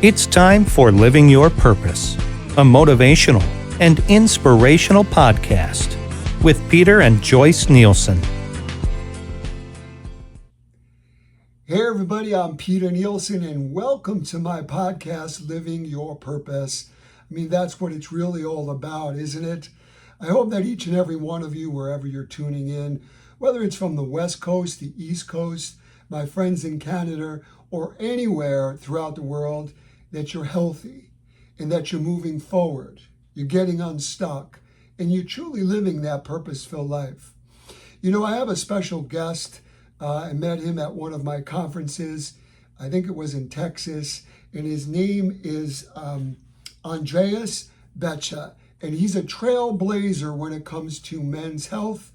It's time for Living Your Purpose, a motivational and inspirational podcast with Peter and Joyce Nielsen. Hey everybody, I'm Peter Nielsen and welcome to my podcast, Living Your Purpose. I mean, that's what it's really all about, isn't it? I hope that each and every one of you, wherever you're tuning in, whether it's from the West Coast, the East Coast, my friends in Canada, or anywhere throughout the world, that you're healthy and that you're moving forward, you're getting unstuck, and you're truly living that purpose-filled life. You know, I have a special guest. I met him at one of my conferences. I think it was in Texas, and his name is Andreas Boettcher, and he's a trailblazer when it comes to men's health.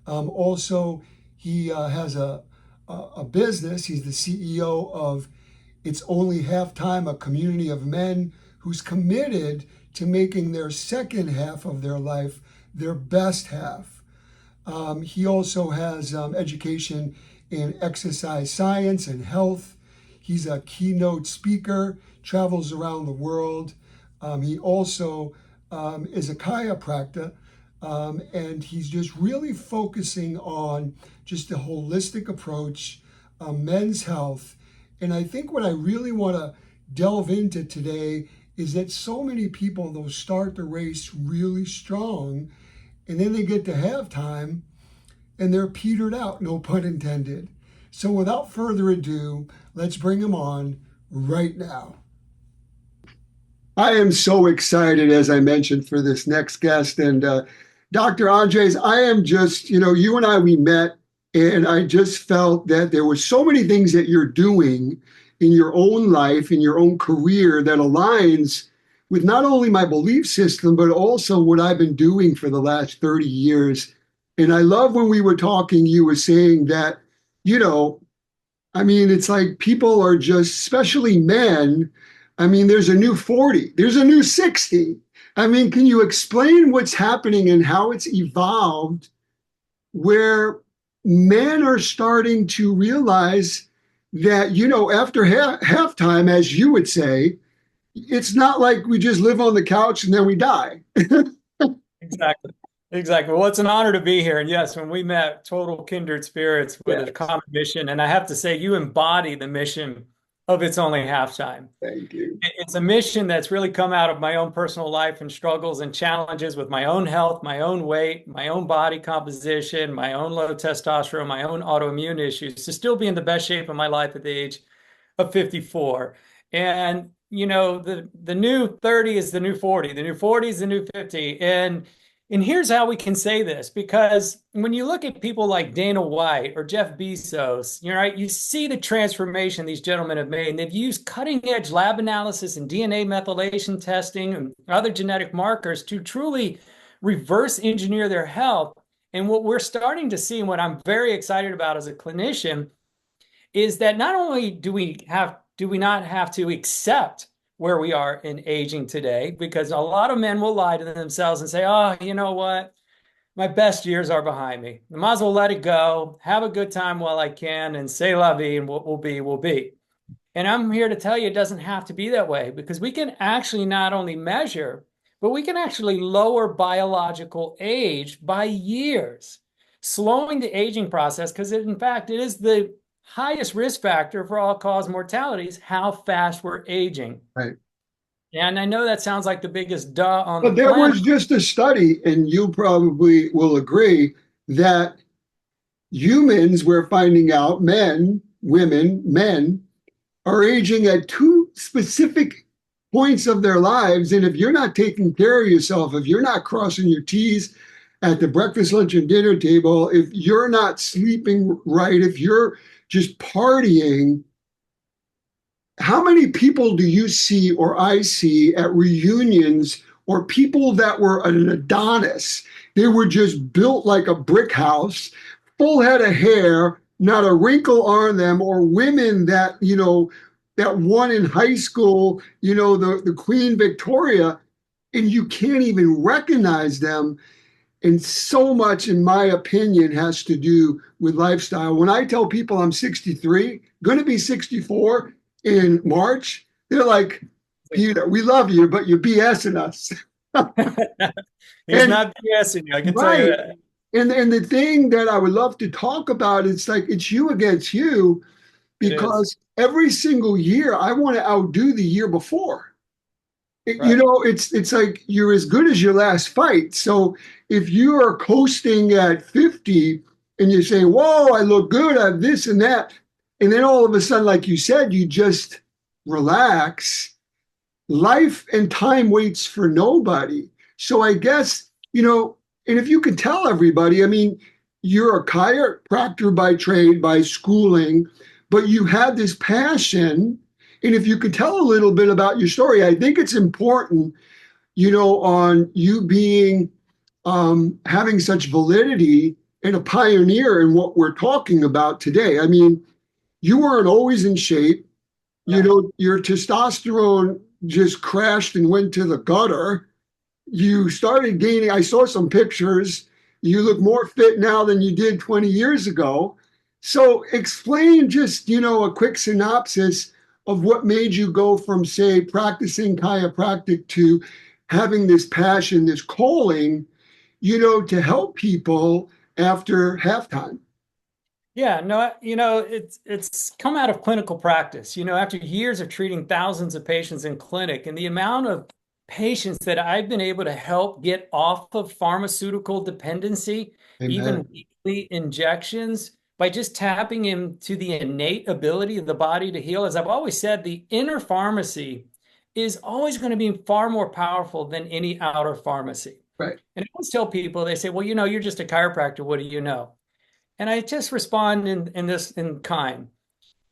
Also, he has a business. He's the CEO of It's Only Halftme, a community of men who's committed to making their second half of their life their best half. He also has education in exercise science and health. He's a keynote speaker, travels around the world. He also is a chiropractor, and he's just really focusing on just a holistic approach, men's health. And I think what I really want to delve into today is that so many people, they'll start the race really strong, and then they get to halftime and they're petered out, no pun intended. So without further ado, let's bring him on right now. I am so excited, as I mentioned, for this next guest. And Dr. Andres, I am just, you and I, we met, and I just felt that there were so many things that you're doing in your own life, in your own career, that aligns with not only my belief system, but also what I've been doing for the last 30 years. And I love when we were talking, you were saying that, it's like people are just, especially men, there's a new 40, there's a new 60. Can you explain what's happening and how it's evolved, where men are starting to realize that, after halftime, as you would say, it's not like we just live on the couch and then we die. Exactly. Well, it's an honor to be here. And yes, when we met, total kindred spirits with a common mission. And I have to say, you embody the mission of It's Only Halftime. Thank you. It's a mission that's really come out of my own personal life and struggles and challenges with my own health, my own weight, my own body composition, my own low testosterone, my own autoimmune issues, to still be in the best shape of my life at the age of 54. And, the new 30 is the new 40, the new 40 is the new 50. And here's how we can say this, because when you look at people like Dana White or Jeff Bezos, you see the transformation these gentlemen have made. And they've used cutting edge lab analysis and DNA methylation testing and other genetic markers to truly reverse engineer their health. And what we're starting to see, and what I'm very excited about as a clinician, is that not only do we not have to accept where we are in aging today, because a lot of men will lie to themselves and say, oh, you know what? My best years are behind me. I might as well let it go, have a good time while I can, and say la vie, and what will be, will be. And I'm here to tell you it doesn't have to be that way, because we can actually not only measure, but we can actually lower biological age by years, slowing the aging process, because in fact, it is the highest risk factor for all-cause mortalities, how fast we're aging. Right. And I know that sounds like the biggest duh on the planet. But there was just a study, and you probably will agree, that humans, we're finding out, men, women, men, are aging at two specific points of their lives. And if you're not taking care of yourself, if you're not crossing your T's at the breakfast, lunch, and dinner table, if you're not sleeping right, if you're just partying, how many people do you see or I see at reunions, or people that were an Adonis? They were just built like a brick house, full head of hair, not a wrinkle on them, or women that, that won in high school, the Queen Victoria, and you can't even recognize them. And so much, in my opinion, has to do with lifestyle. When I tell people I'm 63, going to be 64 in March, They're like, Peter, we love you, but you're BSing us. He's And not BSing you, I can tell you right. that. And the thing that I would love to talk about, it's like it's you against you, It is. because every single year I want to outdo the year before. You Right. know, it's like you're as good as your last fight. So if you are coasting at 50 and you say, whoa, I look good, I have this and that, and then all of a sudden, like you said, you just relax, life and time waits for nobody. So I guess, and if you can tell everybody, I mean, you're a chiropractor by trade, by schooling, but you had this passion. And if you could tell a little bit about your story, I think it's important, on you being having such validity and a pioneer in what we're talking about today. I mean, you weren't always in shape. No. Your testosterone just crashed and went to the gutter. You started gaining, I saw some pictures. You look more fit now than you did 20 years ago. So explain just, a quick synopsis of what made you go from, say, practicing chiropractic to having this passion, this calling, to help people after halftime. Yeah, no, it's come out of clinical practice. After years of treating thousands of patients in clinic, and the amount of patients that I've been able to help get off of pharmaceutical dependency, even Amen. weekly injections, by just tapping into the innate ability of the body to heal. As I've always said, the inner pharmacy is always going to be far more powerful than any outer pharmacy. Right. And I always tell people, they say, well, you're just a chiropractor. What do you know? And I just respond in kind.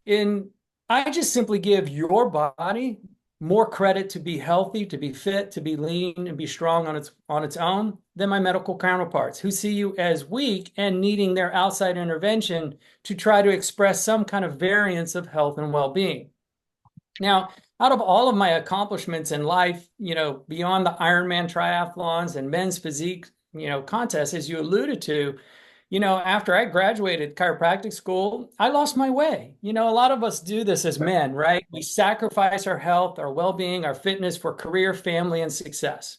In I just simply give your body more credit to be healthy, to be fit, to be lean, and be strong on its own than my medical counterparts who see you as weak and needing their outside intervention to try to express some kind of variance of health and well-being. Now, out of all of my accomplishments in life, beyond the Ironman triathlons and men's physique, contests, as you alluded to, after I graduated chiropractic school, I lost my way. A lot of us do this as men, right? We sacrifice our health, our well-being, our fitness for career, family, and success.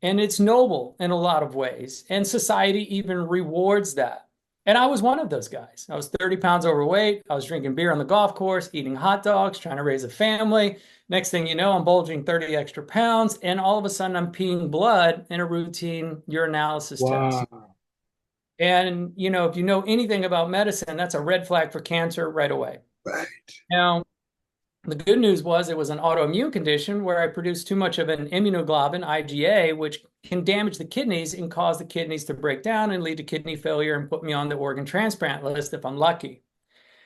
And it's noble in a lot of ways. And society even rewards that. And I was one of those guys. I was 30 pounds overweight. I was drinking beer on the golf course, eating hot dogs, trying to raise a family. Next thing you know, I'm bulging 30 extra pounds. And all of a sudden, I'm peeing blood in a routine urinalysis test. Wow. And, if you know anything about medicine, that's a red flag for cancer right away. Right. Now, the good news was it was an autoimmune condition where I produced too much of an immunoglobulin, IgA, which can damage the kidneys and cause the kidneys to break down and lead to kidney failure and put me on the organ transplant list if I'm lucky.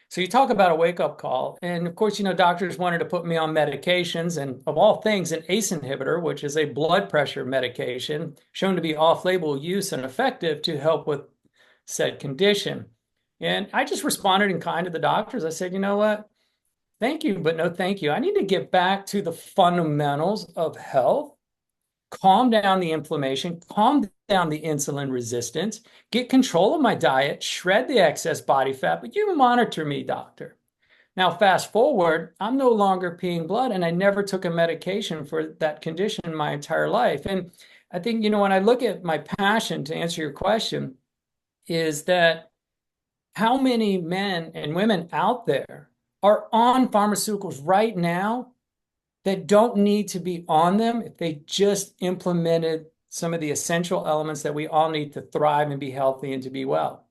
So you talk about a wake-up call. And of course, doctors wanted to put me on medications, and of all things, an ACE inhibitor, which is a blood pressure medication shown to be off-label use and effective to help with said condition. And I just responded in kind to the doctors. I said, you know what? Thank you, but no thank you. I need to get back to the fundamentals of health, calm down the inflammation, calm down the insulin resistance, get control of my diet, shred the excess body fat, but you monitor me, doctor. Now, fast forward, I'm no longer peeing blood, and I never took a medication for that condition my entire life. And I think, when I look at my passion, to answer your question, is that how many men and women out there are on pharmaceuticals right now that don't need to be on them if they just implemented some of the essential elements that we all need to thrive and be healthy and to be well.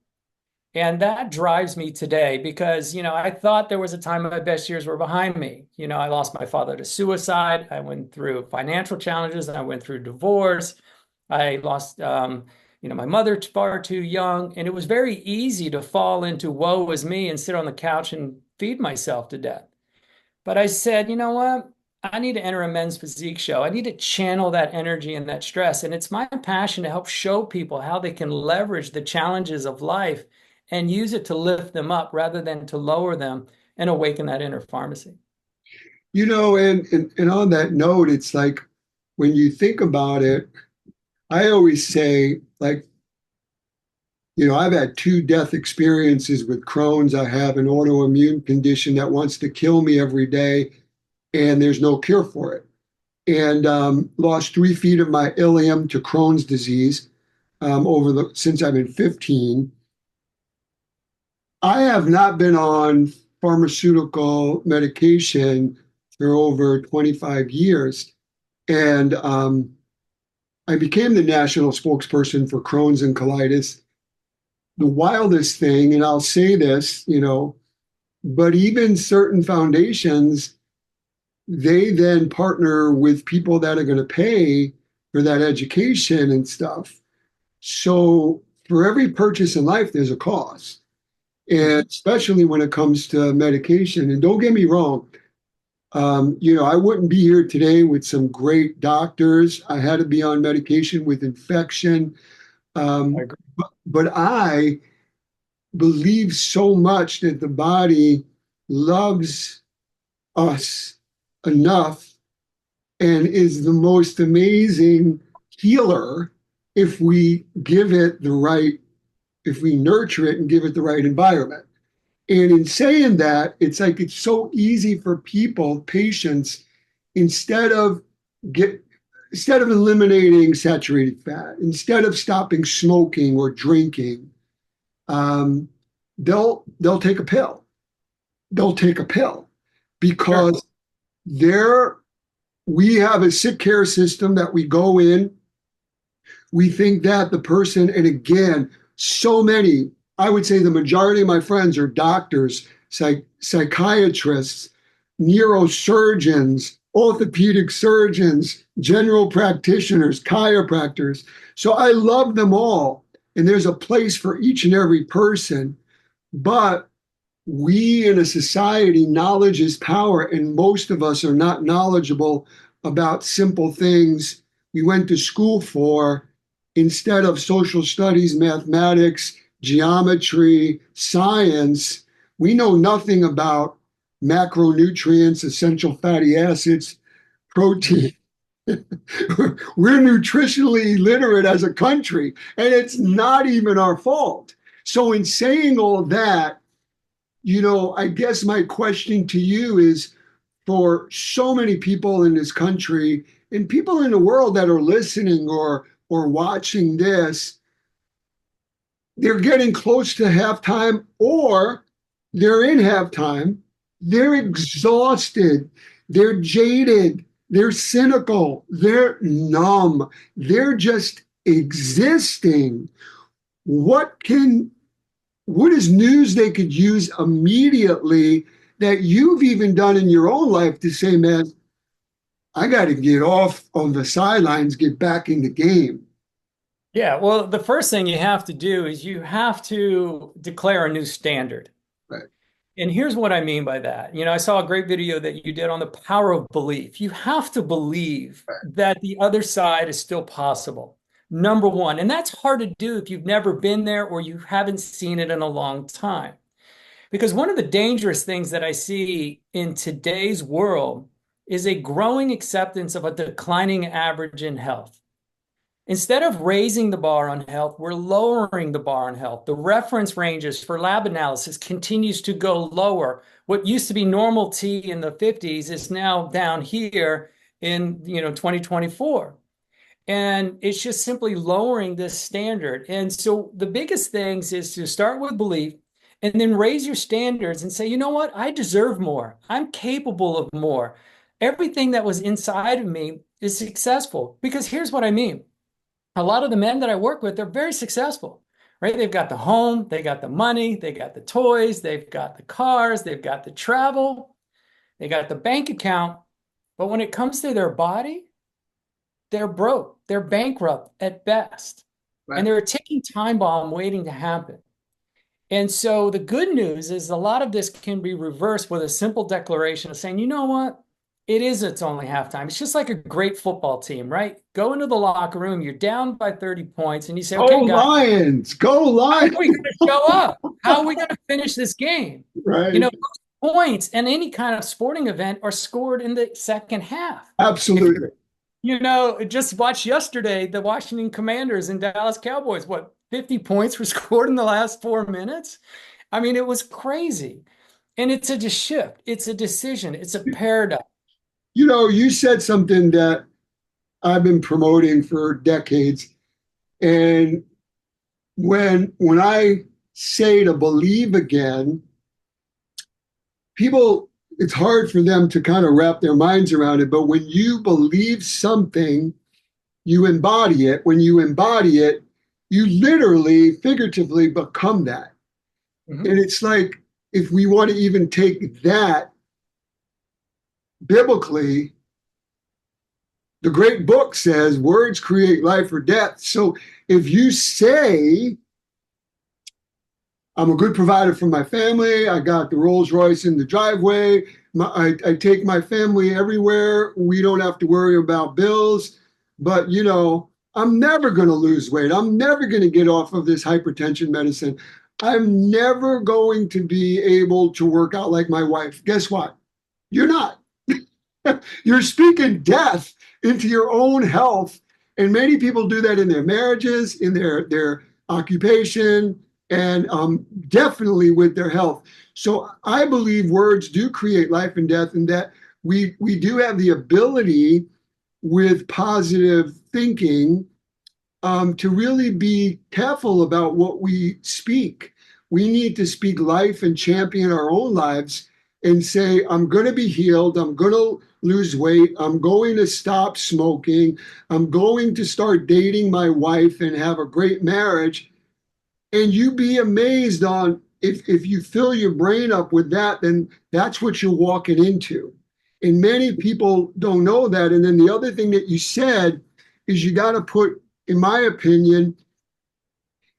And that drives me today because, I thought there was a time my best years were behind me. I lost my father to suicide. I went through financial challenges. I went through divorce. I lost, my mother far too young. And it was very easy to fall into woe is me and sit on the couch and feed myself to death. But I said, you know what? I need to enter a men's physique show. I need to channel that energy and that stress. And it's my passion to help show people how they can leverage the challenges of life and use it to lift them up rather than to lower them and awaken that inner pharmacy. And on that note, it's like when you think about it, I always say, like, I've had 2 death experiences with Crohn's. I have an autoimmune condition that wants to kill me every day. and there's no cure for it. And lost 3 feet of my ilium to Crohn's disease since I've been 15. I have not been on pharmaceutical medication for over 25 years. And I became the national spokesperson for Crohn's and colitis. The wildest thing, and I'll say this, but even certain foundations, they then partner with people that are going to pay for that education and stuff. So for every purchase in life, there's a cost. And especially when it comes to medication. And don't get me wrong, I wouldn't be here today with some great doctors. I had to be on medication with infection. But I believe so much that the body loves us enough and is the most amazing healer if we nurture it and give it the right environment. And in saying that, it's like it's so easy for patients, instead of eliminating saturated fat, instead of stopping smoking or drinking, they'll take a pill. They'll take a pill because we have a sick care system that we go in. We think that the person, and again, so many, I would say the majority of my friends are doctors, psychiatrists, neurosurgeons, orthopedic surgeons, general practitioners, chiropractors. So I love them all. And there's a place for each and every person. But we in a society, knowledge is power, and most of us are not knowledgeable about simple things we went to school for instead of social studies, mathematics, geometry, science. We know nothing about macronutrients, essential fatty acids, protein. We're nutritionally illiterate as a country, and it's not even our fault. So in saying all that, I guess my question to you is, for so many people in this country and people in the world that are listening or watching this, they're getting close to halftime or they're in halftime. They're exhausted. They're jaded. They're cynical. They're numb. They're just existing. What is news they could use immediately that you've even done in your own life to say, man, I got to get off on the sidelines, get back in the game? Yeah, well, the first thing you have to do is you have to declare a new standard. Right. And here's what I mean by that. I saw a great video that you did on the power of belief. You have to believe that the other side is still possible. Number one. And that's hard to do if you've never been there or you haven't seen it in a long time. Because one of the dangerous things that I see in today's world is a growing acceptance of a declining average in health. Instead of raising the bar on health, we're lowering the bar on health. The reference ranges for lab analysis continues to go lower. What used to be normal T in the 50s is now down here in 2024. And it's just simply lowering this standard. And so the biggest things is to start with belief and then raise your standards and say, you know what? I deserve more. I'm capable of more. Everything that was inside of me is successful. Because here's what I mean. A lot of the men that I work with, they're very successful, right? They've got the home, they got the money, they got the toys, they've got the cars, they've got the travel, they got the bank account. But when it comes to their body, they're broke, they're bankrupt at best. Right. And they're a ticking time bomb waiting to happen. And so the good news is a lot of this can be reversed with a simple declaration of saying, you know what? It's only halftime. It's just like a great football team, right? Go into the locker room, you're down by 30 points, and you say, okay, guys, Lions, go Lions. How are we going to show up? How are we going to finish this game? Right. Points in any kind of sporting event are scored in the second half. Absolutely. Just watched yesterday, the Washington Commanders and Dallas Cowboys, 50 points were scored in the last 4 minutes? I mean, it was crazy. And it's a shift. It's a decision. It's a paradigm. You said something that I've been promoting for decades. And when I say to believe again, people, it's hard for them to kind of wrap their minds around it. But when you believe something, you embody it. When you embody it, you literally, figuratively become that. Mhm. And it's like, if we want to even take that biblically, the great book says words create life or death. So if you say, I'm a good provider for my family, I got the Rolls Royce in the driveway, I take my family everywhere, we don't have to worry about bills, but I'm never going to lose weight. I'm never going to get off of this hypertension medicine. I'm never going to be able to work out like my wife. Guess what? You're not. You're speaking death into your own health. And many people do that in their marriages, in their occupation, and definitely with their health. So I believe words do create life and death, and that we do have the ability with positive thinking to really be careful about what we speak. We need to speak life and champion our own lives and say, I'm going to be healed. I'm going to lose weight. I'm going to stop smoking. I'm going to start dating my wife and have a great marriage. And you be amazed on if you fill your brain up with that, then that's what you're walking into. And many people don't know that. And then the other thing that you said is you got to put, in my opinion,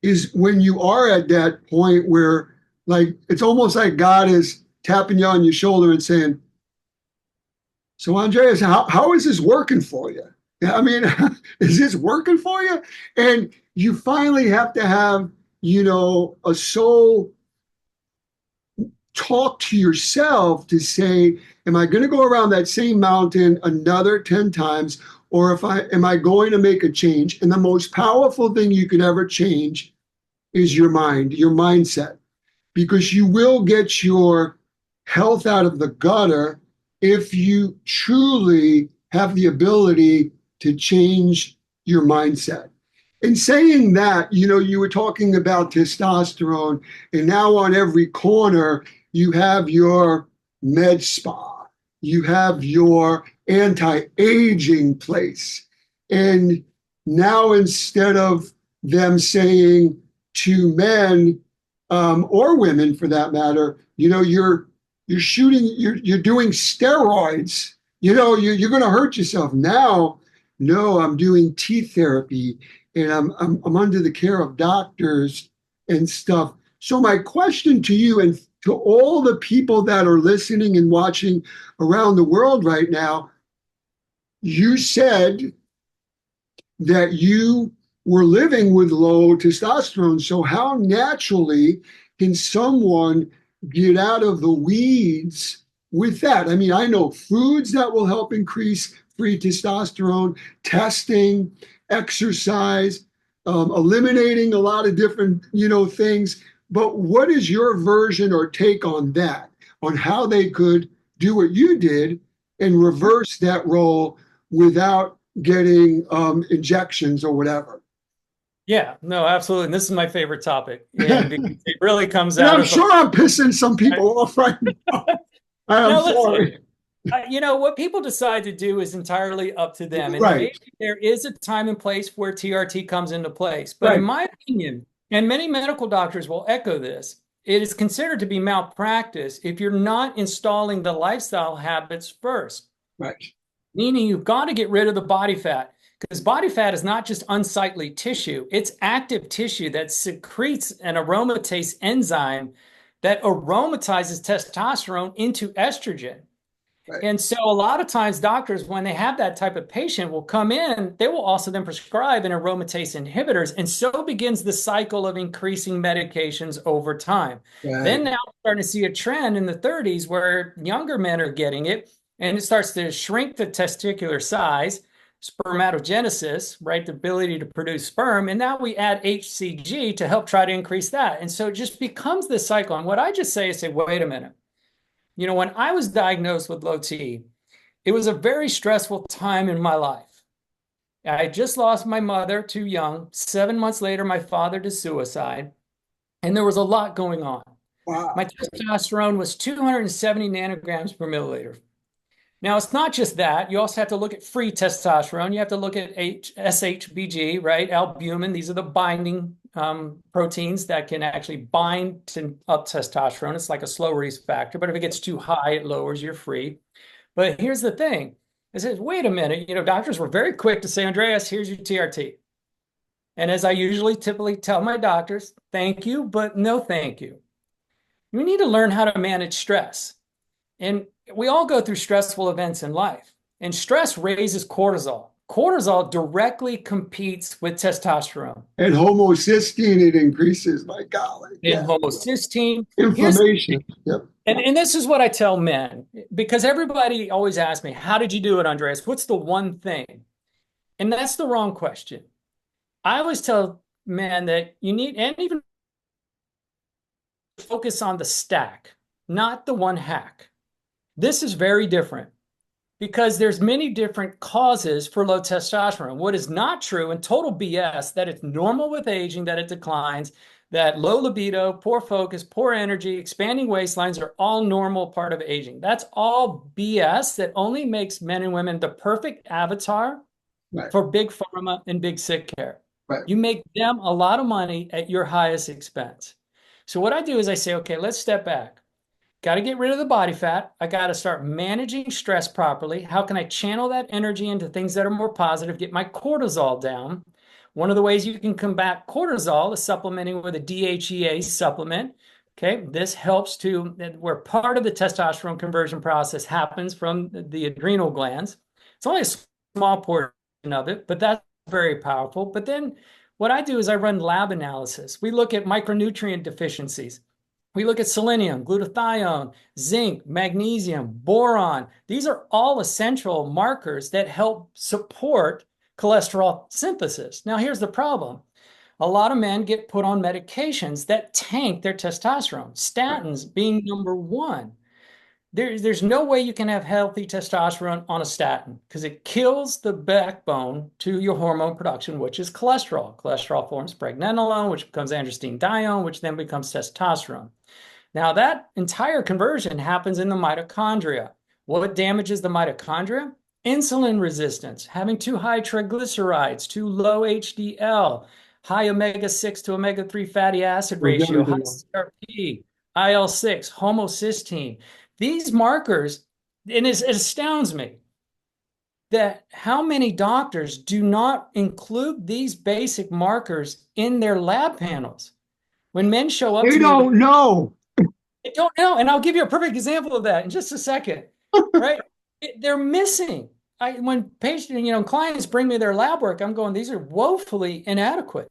is when you are at that point where, like, it's almost like God is tapping you on your shoulder and saying, so Andreas, how is this working for you? I mean, is this working for you? And you finally have to have, a soul talk to yourself to say, am I going to go around that same mountain another 10 times? Or am I going to make a change? And the most powerful thing you can ever change is your mind, your mindset, because you will get your health out of the gutter if you truly have the ability to change your mindset. In saying that, you were talking about testosterone, and now on every corner, you have your med spa, you have your anti-aging place. And now instead of them saying to men, or women for that matter, you're doing steroids, you're going to hurt yourself. Now, no, I'm doing teeth therapy, and I'm under the care of doctors and stuff. So my question to you and to all the people that are listening and watching around the world right now, you said that you were living with low testosterone. So how naturally can someone get out of the weeds with that? I mean, I know foods that will help increase free testosterone, testing, exercise, eliminating a lot of different, things. But what is your version or take on that, on how they could do what you did and reverse that role without getting injections or whatever? Yeah, no, absolutely. And this is my favorite topic. And because it really comes And out I'm of sure I'm pissing some people off right now. I'm now listen, sorry. what people decide to do is entirely up to them. And Right, maybe there is a time and place where TRT comes into place. But in right. my opinion, and many medical doctors will echo this, it is considered to be malpractice if you're not installing the lifestyle habits first. Right. Meaning you've got to get rid of the body fat, because body fat is not just unsightly tissue, it's active tissue that secretes an aromatase enzyme that aromatizes testosterone into estrogen. Right. And so a lot of times doctors, when they have that type of patient, will come in, they will also then prescribe an aromatase inhibitors. And so begins the cycle of increasing medications over time. Right. Then now we're starting to see a trend in the 30s where younger men are getting it, and it starts to shrink the testicular size, spermatogenesis, right? The ability to produce sperm. And now we add HCG to help try to increase that. And so it just becomes this cycle. And what I just say is, wait a minute. When I was diagnosed with low T, It was a very stressful time in my life. I had just lost my mother too young. 7 months later, my father to suicide, and there was a lot going on. My Wow. testosterone was 270 nanograms per milliliter. Now, it's not just that. You also have to look at free testosterone. You have to look at SHBG, right? Albumin. These are the binding proteins that can actually bind up testosterone. It's like a slow release factor, but if it gets too high, it lowers your free. But here's the thing. It says, wait a minute. Doctors were very quick to say, Andreas, here's your TRT. And as I typically tell my doctors, thank you, but no thank you. You need to learn how to manage stress. And we all go through stressful events in life, and stress raises cortisol. Cortisol directly competes with testosterone. And homocysteine, it increases, my golly. And homocysteine. Inflammation. Yep. And this is what I tell men, because everybody always asks me, how did you do it, Andreas? What's the one thing? And that's the wrong question. I always tell men that you need, and even focus on the stack, not the one hack. This is very different because there's many different causes for low testosterone. What is not true and total BS, that it's normal with aging, that it declines, that low libido, poor focus, poor energy, expanding waistlines are all normal part of aging. That's all BS that only makes men and women the perfect avatar for big pharma and big sick care. Right. You make them a lot of money at your highest expense. So what I do is I say, okay, let's step back. Got to get rid of the body fat. I got to start managing stress properly. How can I channel that energy into things that are more positive, get my cortisol down? One of the ways you can combat cortisol is supplementing with a DHEA supplement. Okay, this helps where part of the testosterone conversion process happens from the adrenal glands. It's only a small portion of it, but that's very powerful. But then what I do is I run lab analysis. We look at micronutrient deficiencies. We look at selenium, glutathione, zinc, magnesium, boron. These are all essential markers that help support cholesterol synthesis. Now, here's the problem. A lot of men get put on medications that tank their testosterone, statins being number one. There's no way you can have healthy testosterone on a statin because it kills the backbone to your hormone production, which is cholesterol. Cholesterol forms pregnenolone, which becomes androstenedione, which then becomes testosterone. Now, that entire conversion happens in the mitochondria. What damages the mitochondria? Insulin resistance, having too high triglycerides, too low HDL, high omega-6 to omega-3 fatty acid ratio, high CRP, IL-6, homocysteine. These markers, and it astounds me that how many doctors do not include these basic markers in their lab panels. When men show up, they don't know. They don't know. And I'll give you a perfect example of that in just a second, right? They're missing. When clients bring me their lab work, I'm going, these are woefully inadequate.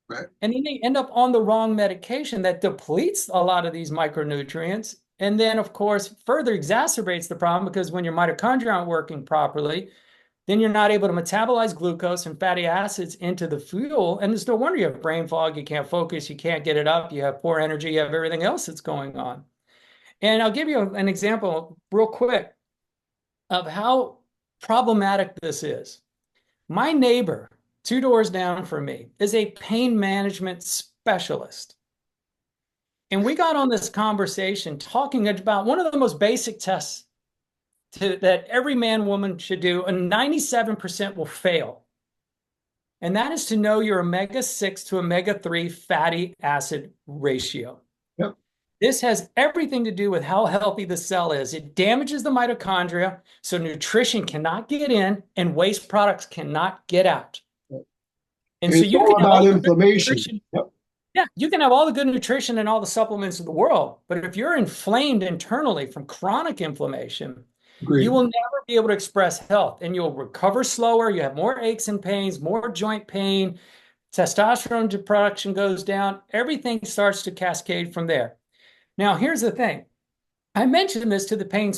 Right. And then they end up on the wrong medication that depletes a lot of these micronutrients. And then, of course, further exacerbates the problem because when your mitochondria aren't working properly, then you're not able to metabolize glucose and fatty acids into the fuel. And it's no wonder you have brain fog, you can't focus, you can't get it up, you have poor energy, you have everything else that's going on. And I'll give you an example real quick of how problematic this is. My neighbor, 2 doors down from me, is a pain management specialist. And we got on this conversation talking about one of the most basic tests that every man, woman should do, and 97% will fail. And that is to know your omega-6 to omega-3 fatty acid ratio. Yep. This has everything to do with how healthy the cell is. It damages the mitochondria, so nutrition cannot get in and waste products cannot get out. And so you can have all inflammation. Yeah, you can have all the good nutrition and all the supplements in the world, but if you're inflamed internally from chronic inflammation, you will never be able to express health, and you'll recover slower. You have more aches and pains, more joint pain, testosterone production goes down. Everything starts to cascade from there. Now, here's the thing. I mentioned this to the pain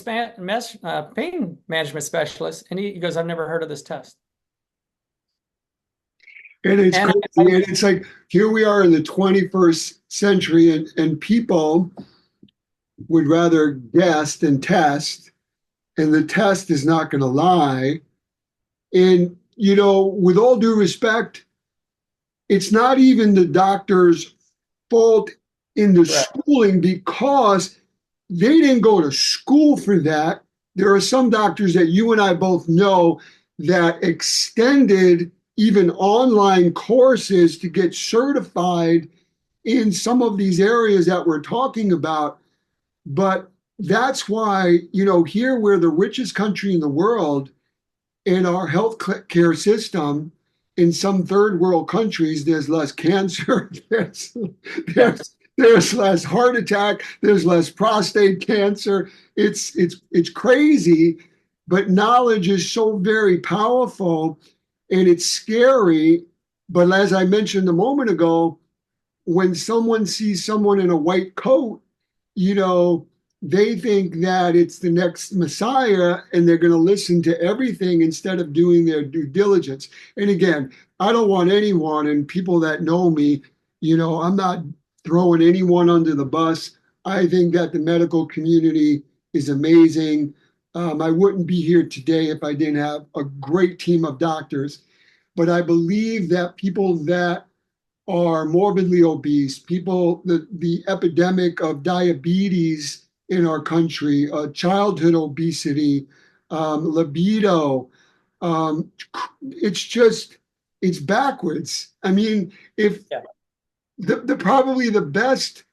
management specialist, and he goes, I've never heard of this test. And it's crazy. And it's like, here we are in the 21st century, and people would rather guess than test. and the test is not going to lie. And, with all due respect, it's not even the doctor's fault in the Right. schooling because they didn't go to school for that. There are some doctors that you and I both know that extended even online courses to get certified in some of these areas that we're talking about. But that's why, here we're the richest country in the world, in our health care system. In some third world countries, there's less cancer, Yeah. there's less heart attack, there's less prostate cancer. It's crazy, but knowledge is so very powerful, and it's scary. But as I mentioned a moment ago, when someone sees someone in a white coat, you know, they think that it's the next Messiah and they're going to listen to everything instead of doing their due diligence. And again, I don't want anyone, and people that know me, I'm not throwing anyone under the bus. I think that the medical community is amazing. I wouldn't be here today if I didn't have a great team of doctors. But I believe that people that are morbidly obese, people, the epidemic of diabetes in our country, childhood obesity, libido, um, it's backwards. I mean, if Yeah. the probably the best,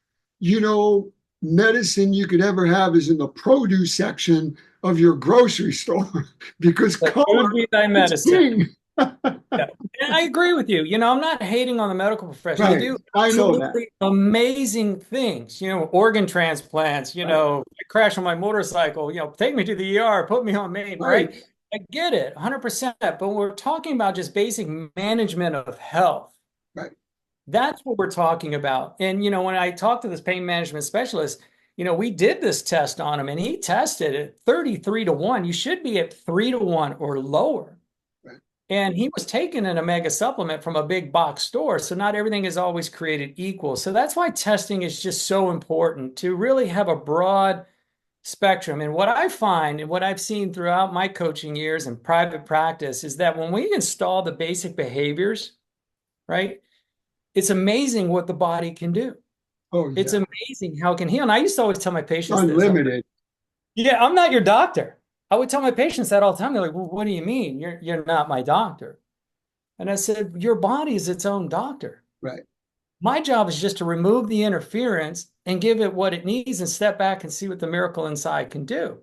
medicine you could ever have is in the produce section of your grocery store because Let color food be thy is medicine. king. Yeah. And I agree with you. I'm not hating on the medical profession. They Right. do I know that. absolutely amazing things, organ transplants, Right. I crash on my motorcycle, take me to the ER, put me on main, Right. right? I get it, 100%. But we're talking about just basic management of health. Right. That's what we're talking about. And, when I talked to this pain management specialist, we did this test on him and he tested at 33 to 1. You should be at 3 to 1 or lower. Right. And he was taking an omega supplement from a big box store. So not everything is always created equal. So that's why testing is just so important, to really have a broad spectrum. And what I find and what I've seen throughout my coaching years and private practice is that when we install the basic behaviors, right, it's amazing what the body can do. Oh, It's yeah. amazing how it can heal. And I used to always tell my patients this. Unlimited. Yeah, I'm not your doctor. I would tell my patients that all the time. They're like, well, what do you mean? You're not my doctor. And I said, your body is its own doctor. Right. My job is just to remove the interference and give it what it needs and step back and see what the miracle inside can do.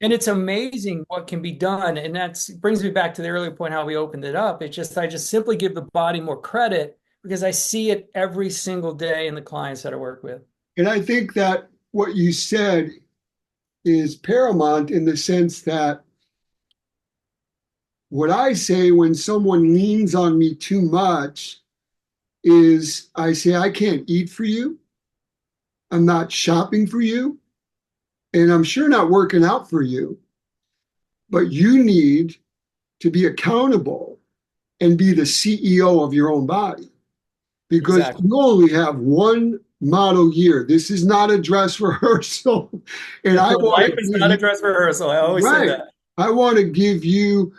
And it's amazing what can be done. And that brings me back to the earlier point, how we opened it up. I just simply give the body more credit because I see it every single day in the clients that I work with. And I think that what you said is paramount in the sense that what I say when someone leans on me too much is I say, I can't eat for you. I'm not shopping for you. And I'm sure not working out for you. But you need to be accountable and be the CEO of your own body because Exactly. you only have one model year. This is not a dress rehearsal. And I want Life is not a dress rehearsal. I always say right. that. I want to give you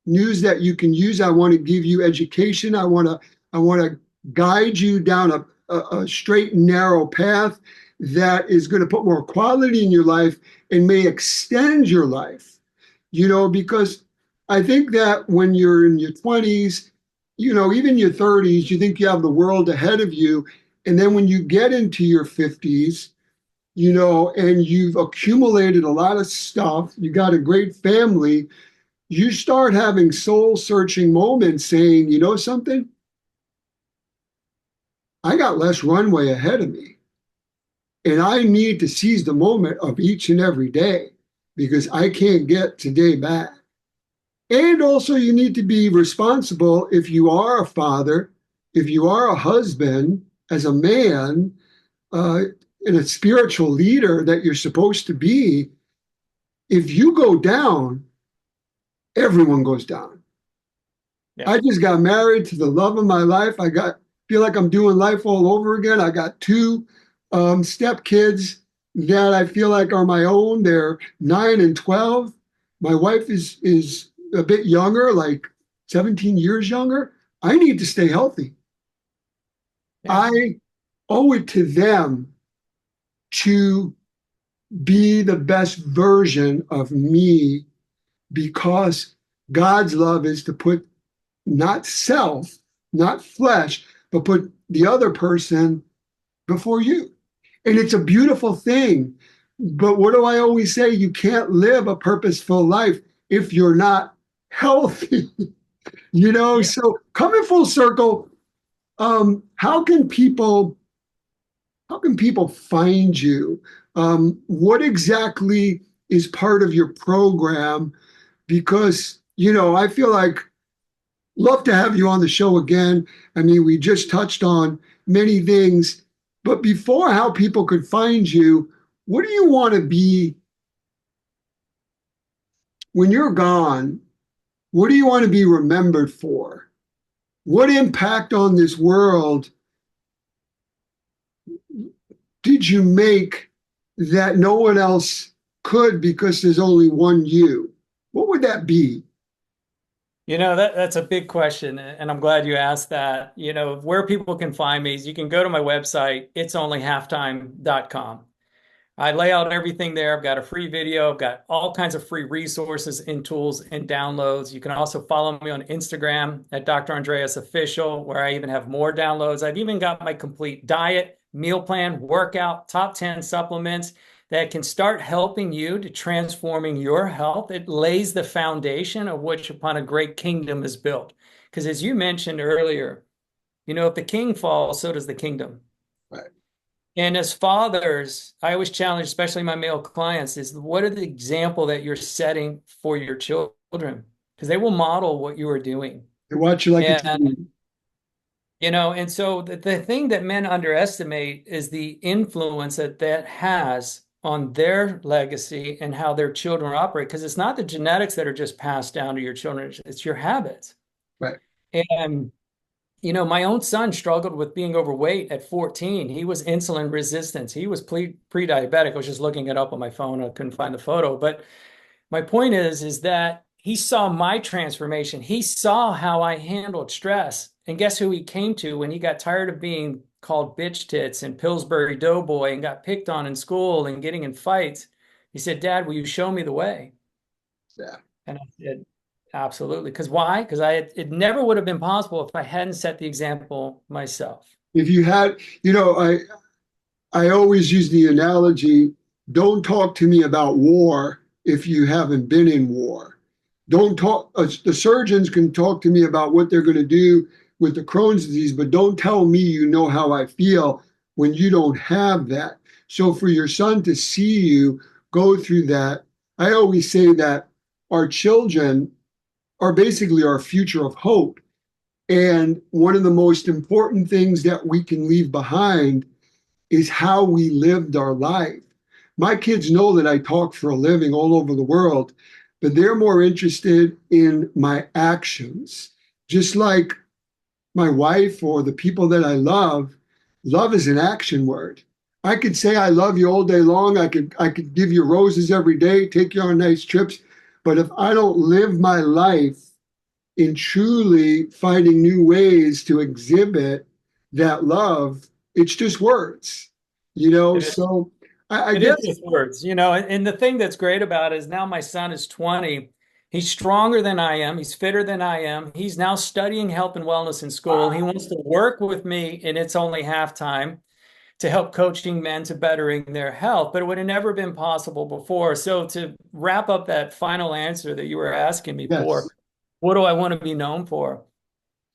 news that you can use. I want to give you education. I want to guide you down a straight and narrow path that is going to put more quality in your life and may extend your life. Because I think that when you're in your 20s, even your 30s, you think you have the world ahead of you. And then when you get into your 50s, and you've accumulated a lot of stuff, you got a great family, you start having soul searching moments saying, you know something? I got less runway ahead of me. And I need to seize the moment of each and every day because I can't get today back. And also, you need to be responsible if you are a father, if you are a husband, as a man, and a spiritual leader that you're supposed to be. If you go down, everyone goes down. Yeah. I just got married to the love of my life. Feel like I'm doing life all over again. I got two step kids. that I feel like are my own. They're 9 and 12. My wife is a bit younger, like 17 years younger. I need to stay healthy. Yeah. I owe it to them to be the best version of me because God's love is to put not self, not flesh, but put the other person before you. And it's a beautiful thing. But what do I always say? You can't live a purposeful life if you're not healthy. Yeah. So coming full circle, how can people find you? What exactly is part of your program? Because, I feel like love to have you on the show again. I mean, we just touched on many things, but before how people could find you, what do you want to be when you're gone? What do you want to be remembered for? What impact on this world did you make that no one else could because there's only one you? What would that be? That's a big question, and I'm glad you asked that. Where people can find me is you can go to my website, itsonlyhalftime.com. I lay out everything there. I've got a free video. I've got all kinds of free resources and tools and downloads. You can also follow me on Instagram at Dr. Andreas Official, where I even have more downloads. I've even got my complete diet, meal plan, workout, top 10 supplements that can start helping you to transforming your health. It lays the foundation of which upon a great kingdom is built. Because as you mentioned earlier, if the king falls, so does the kingdom. Right. And as fathers, I always challenge, especially my male clients, is what are the example that you're setting for your children? Because they will model what you are doing. They watch you like a And, TV. and so the thing that men underestimate is the influence that has on their legacy and how their children operate. Because it's not the genetics that are just passed down to your children, it's your habits. Right. And my own son struggled with being overweight at 14. He was insulin resistant. He was pre-diabetic. I was just looking it up on my phone. I couldn't find the photo. But my point is that he saw my transformation. He saw how I handled stress. And guess who he came to when he got tired of being called bitch tits and Pillsbury Doughboy and got picked on in school and getting in fights? He said, Dad, will you show me the way? Yeah. And I said, absolutely. Because why? Because it never would have been possible if I hadn't set the example myself. If you had, I always use the analogy, don't talk to me about war if you haven't been in war. Don't talk, the surgeons can talk to me about what they're going to do with the Crohn's disease, but don't tell me you know how I feel when you don't have that. So for your son to see you go through that, I always say that our children are basically our future of hope. And one of the most important things that we can leave behind is how we lived our life. My kids know that I talk for a living all over the world, but they're more interested in my actions. Just like my wife or the people that I love, love is an action word. I could say I love you all day long. I could give you roses every day, take you on nice trips. But if I don't live my life in truly finding new ways to exhibit that love, it's just words, It is, So I it is guess, with words, and the thing that's great about it is now my son is 20. He's stronger than I am. He's fitter than I am. He's now studying health and wellness in school. He wants to work with me, and it's only halftime to help coaching men to bettering their health, but it would have never been possible before. So to wrap up that final answer that you were asking me yes, for, what do I want to be known for?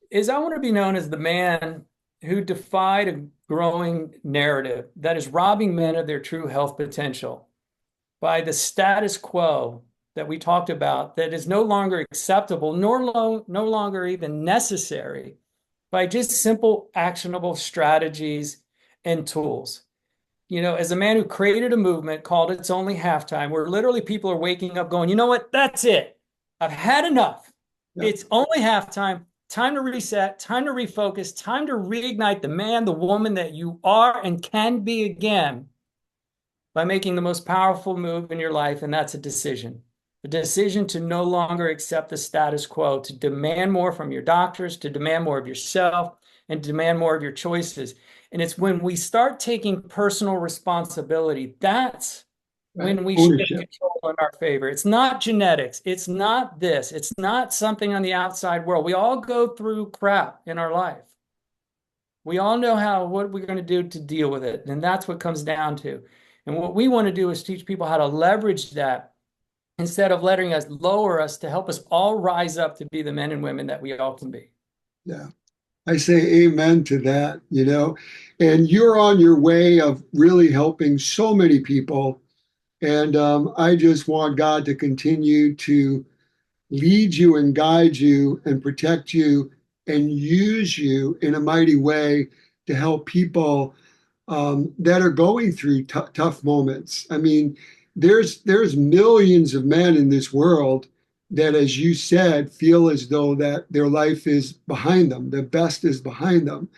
Is I want to be known as the man who defied a growing narrative that is robbing men of their true health potential by the status quo that we talked about that is no longer acceptable, nor no longer even necessary, by just simple actionable strategies and tools. As a man who created a movement called It's Only Halftime, where literally people are waking up going, you know what? That's it. I've had enough. yep, It's only halftime. Time to reset, time to refocus, time to reignite the man, the woman that you are and can be again by making the most powerful move in your life, and that's a decision. The decision to no longer accept the status quo, to demand more from your doctors, to demand more of yourself, and demand more of your choices. And it's when we start taking personal responsibility, that's when we shift Ownership. control in our favor. It's not genetics. It's not this. It's not something on the outside world. We all go through crap in our life. We all know what we're going to do to deal with it. And that's what comes down to. And what we want to do is teach people how to leverage that instead of letting us lower us, to help us all rise up to be the men and women that we all can be. Yeah. I say amen to that, and you're on your way of really helping so many people. And I just want God to continue to lead you and guide you and protect you and use you in a mighty way to help people that are going through tough moments. I mean, there's millions of men in this world that, as you said, feel as though that their life is behind them, the best is behind them.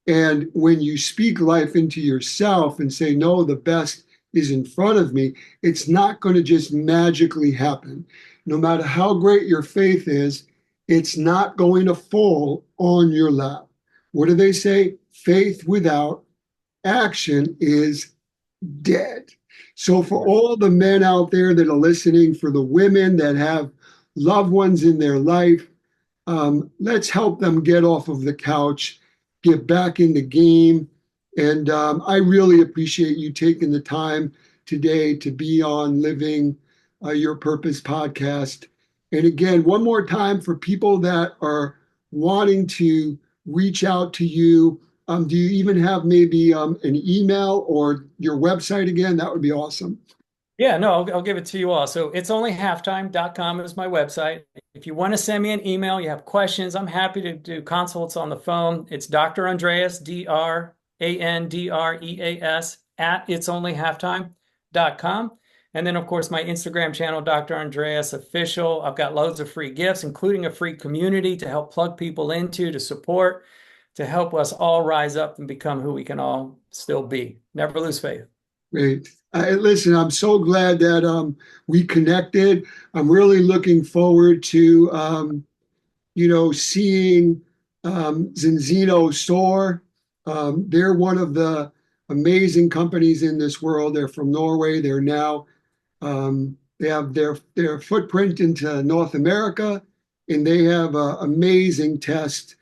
And when you speak life into yourself and say, no, the best is in front of me, it's not going to just magically happen. No matter how great your faith is, it's not going to fall on your lap. What do they say? Faith without action is dead. So for all the men out there that are listening, for the women that have loved ones in their life, let's help them get off of the couch, get back in the game. And I really appreciate you taking the time today to be on Living Your Purpose podcast. And again, one more time for people that are wanting to reach out to you, do you even have maybe an email or your website again? That would be awesome. Yeah, no, I'll give it to you all. So it's onlyhalftime.com is my website. If you want to send me an email, you have questions, I'm happy to do consults on the phone. It's Dr. Andreas, DrAndreas at itsonlyhalftime.com. And then, of course, my Instagram channel, Dr. Andreas Official. I've got loads of free gifts, including a free community to help plug people into, to support, to help us all rise up and become who we can all still be. Never lose faith. Great. Listen, I'm so glad that we connected. I'm really looking forward to, seeing Zinzino soar. They're one of the amazing companies in this world. They're from Norway. They're now, they have their footprint into North America, and they have an amazing test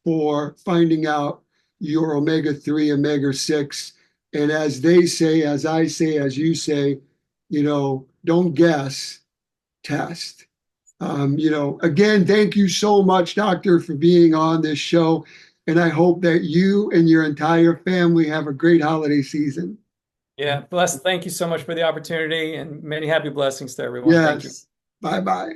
for finding out your omega-3, omega-6. And as they say, as I say, as you say, don't guess, test. Again, thank you so much, Doctor, for being on this show. And I hope that you and your entire family have a great holiday season. Yeah, blessed. Thank you so much for the opportunity, and many happy blessings to everyone. Yes. Thank you. Bye-bye.